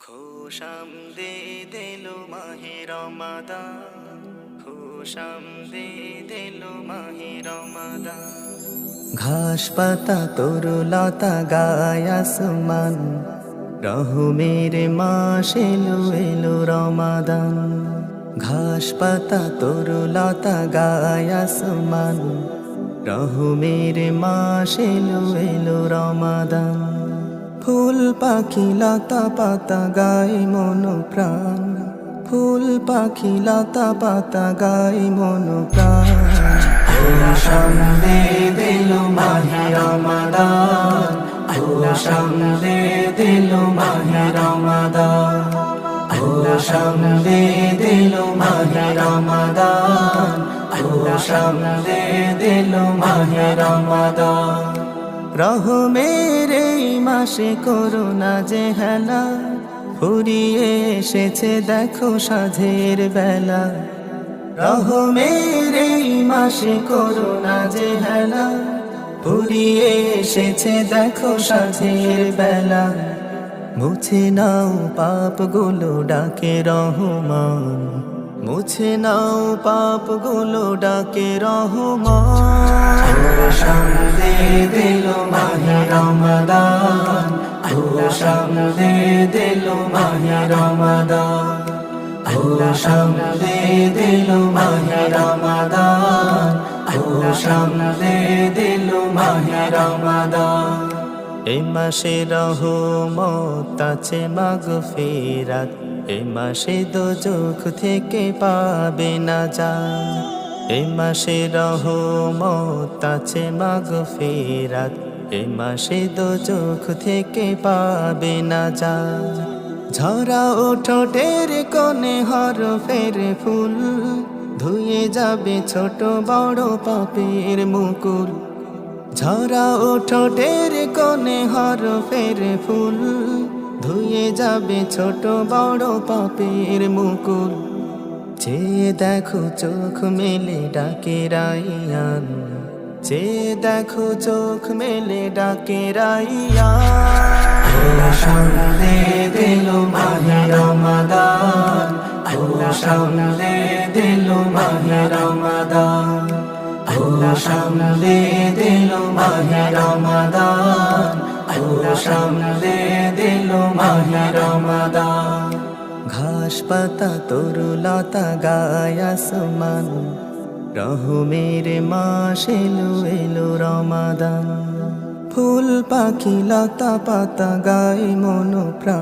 खुशामदीद yellow माहे Ramadan खुशामदीद yellow माहे Ramadan घास पाता তরুলতা গায় আসমান রহমের মাস এলো এলো রমাদান ঘাস পাতা তরুলতা গায় আসমান রহমের মাস এলো এলো রমাদান ফুল পাখি লতা পাতা গায় মন প্রাণ ফুল পাখি লতা পাতা গায় মন প্রাণ খুশামদীদ এলো মাহে রমাদান খুশামদীদ এলো মাহে রমাদান খুশামদীদ এলো মাহে রমাদান খুশামদীদ এলো মাহে রমাদান রহমের এই মাসে করোনা যে হেলা ফুরিয়ে এসেছে দেখো সাঁঝের বেলা রহমের এই মাসে করোনা যে হেলা ফুরিয়ে এসেছে দেখো সাঁঝের বেলা মুছে নাও পাপগুলো ডাকে রহমান মুছে নাও পাপগুলো ডাকে রহমান খুশামদীদ এলো মাহে রমাদান খুশামদীদ এলো মাহে রমাদান খুশামদীদ এলো মাহে রমাদান খুশামদীদ এলো মাহে রমাদান এই মাসে রহমত আছে মাগফিরাত এই মাসে দোজখ থেকে পাবে নাজাত এই মাসে রহমত আছে মাগফিরাত এই মাসে দোজখ থেকে পাবে নাজাত ঝরা ঠোঁটের কোণে হরফের ফুল ধুয়ে যাবে ছোট বড় পাপের মুকুল ঝরা ঠোঁটের কোণে হরফের ফুল ধুয়ে যাবে ছোট বড় পাপের মুকুল চেয়ে দেখো চোখ মেলে ডাকে রাইয়ান চেয়ে দেখো চোখ মেলে ডাকে রাইয়ান খুশামদীদ এলো মাহে রমাদান খুশামদীদ এলো মাহে রমাদান খুশামদীদ এলো মাহে রমাদান খুশামদীদ এলো মাহে রমাদান ঘাস পাতা তরুলতা গায় আসমান রহমের মাস এলো এলো রমাদান ফুল পাখি লতা পাতা গায় মন প্রাণ।